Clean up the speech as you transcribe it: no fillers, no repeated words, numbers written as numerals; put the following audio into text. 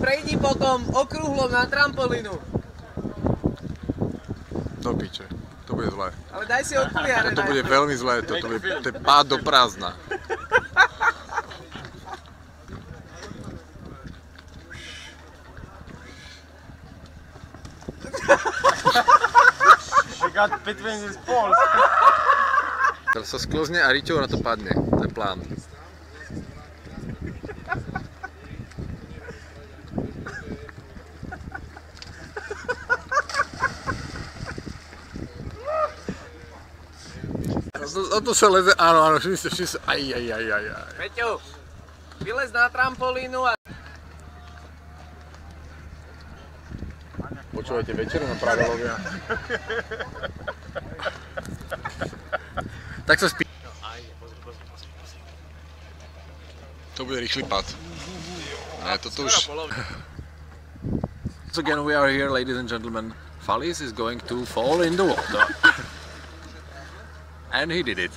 prejdi potom okrúhlom na trampolínu. Do piče, to bude zlé. Ale daj si okuliare. To bude veľmi zlé, to je pád do prázdna. She got between his balls. Teraz sa sklzne a Riťou na to padne, to je plán. O to sa leze, áno, všetci sa, aj. Peťo, vylez na trampolínu a... Počúvajte večeru na pravilovia. Tak sa spí. To bude rýchly pad. Ne, toto už... So again we are here, ladies and gentlemen. Fallis is going to fall in the water. And he did it.